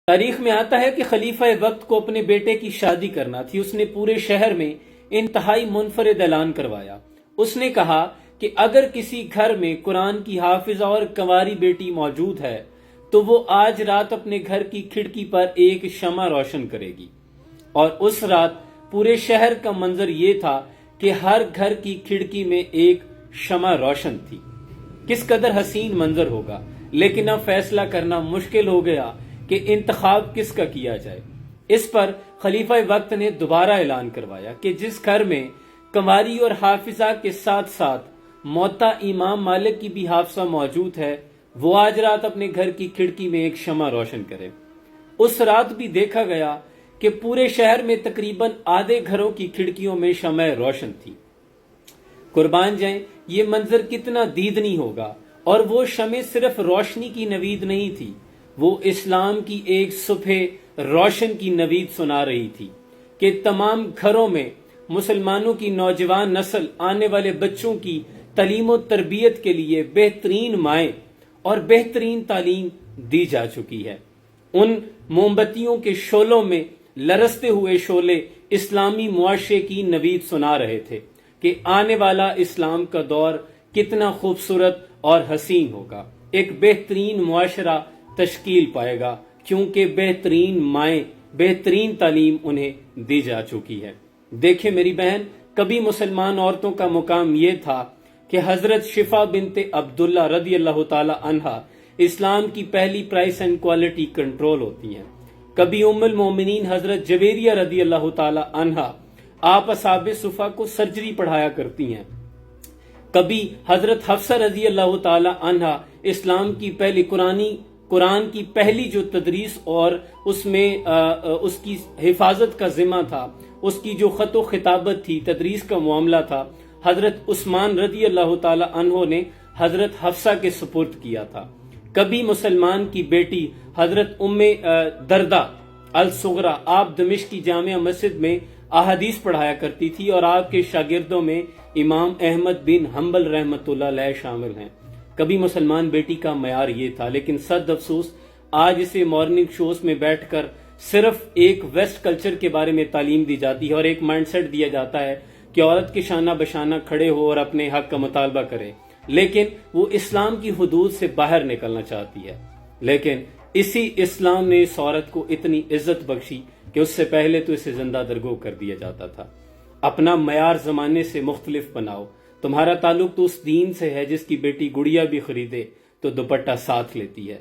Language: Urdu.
تاریخ میں آتا ہے کہ خلیفہ وقت کو اپنے بیٹے کی شادی کرنا تھی۔ اس نے پورے شہر میں انتہائی منفرد اعلان کروایا۔ اس نے کہا کہ اگر کسی گھر میں قرآن کی حافظہ اور کنواری بیٹی موجود ہے تو وہ آج رات اپنے گھر کی کھڑکی پر ایک شمع روشن کرے گی۔ اور اس رات پورے شہر کا منظر یہ تھا کہ ہر گھر کی کھڑکی میں ایک شمع روشن تھی۔ کس قدر حسین منظر ہوگا، لیکن اب فیصلہ کرنا مشکل ہو گیا کہ انتخاب کس کا کیا جائے۔ اس پر خلیفہ وقت نے دوبارہ اعلان کروایا کہ جس گھر میں کنواری اور حافظہ کے ساتھ ساتھ موطا امام مالک کی بھی حافظہ موجود ہے، وہ آج رات اپنے گھر کی کھڑکی میں ایک شمع روشن کرے۔ اس رات بھی دیکھا گیا کہ پورے شہر میں تقریباً آدھے گھروں کی کھڑکیوں میں شمع روشن تھی۔ قربان جائیں، یہ منظر کتنا دیدنی ہوگا۔ اور وہ شمع صرف روشنی کی نوید نہیں تھی، وہ اسلام کی ایک صبح روشن کی نوید سنا رہی تھی کہ تمام گھروں میں مسلمانوں کی نوجوان نسل آنے والے بچوں کی تعلیم و تربیت کے لیے بہترین مائیں اور بہترین تعلیم دی جا چکی ہے۔ ان موم بتیوں کے شعلوں میں لرزتے ہوئے شعلے اسلامی معاشرے کی نوید سنا رہے تھے کہ آنے والا اسلام کا دور کتنا خوبصورت اور حسین ہوگا، ایک بہترین معاشرہ تشکیل پائے گا، کیونکہ بہترین مائیں، بہترین تعلیم انہیں دی جا چکی ہے۔ دیکھیں میری بہن، کبھی مسلمان عورتوں کا مقام یہ تھا کہ حضرت شفا بنت عبداللہ رضی اللہ تعالی عنہا اسلام کی پہلی پرائس اینڈ کوالٹی کنٹرول ہوتی ہیں۔ کبھی ام المومنین حضرت جویریہ رضی اللہ تعالی عنہا آپ اصحاب صفا کو سرجری پڑھایا کرتی ہیں۔ کبھی حضرت حفصہ رضی اللہ تعالی عنہا اسلام کی پہلی قرآن کی پہلی جو تدریس اور اس میں اس کی حفاظت کا ذمہ تھا، اس کی جو خط و خطابت تھی، تدریس کا معاملہ تھا، حضرت عثمان رضی اللہ تعالی عنہ نے حضرت حفصہ کے سپرد کیا تھا۔ کبھی مسلمان کی بیٹی حضرت ام دردہ الصغریٰ آپ دمشق کی جامع مسجد میں احادیث پڑھایا کرتی تھی، اور آپ کے شاگردوں میں امام احمد بن حنبل رحمۃ اللہ علیہ شامل ہیں۔ کبھی مسلمان بیٹی کا معیار یہ تھا، لیکن صد افسوس آج اسے مارننگ شوز میں بیٹھ کر صرف ایک ویسٹ کلچر کے بارے میں تعلیم دی جاتی ہے اور ایک مائنڈ سیٹ دیا جاتا ہے کہ عورت کے شانہ بشانہ کھڑے ہو اور اپنے حق کا مطالبہ کرے، لیکن وہ اسلام کی حدود سے باہر نکلنا چاہتی ہے۔ لیکن اسی اسلام نے اس عورت کو اتنی عزت بخشی کہ اس سے پہلے تو اسے زندہ درگو کر دیا جاتا تھا۔ اپنا معیار زمانے سے مختلف بناؤ۔ تمہارا تعلق تو اس دین سے ہے جس کی بیٹی گڑیا بھی خریدے تو دوپٹہ ساتھ لیتی ہے۔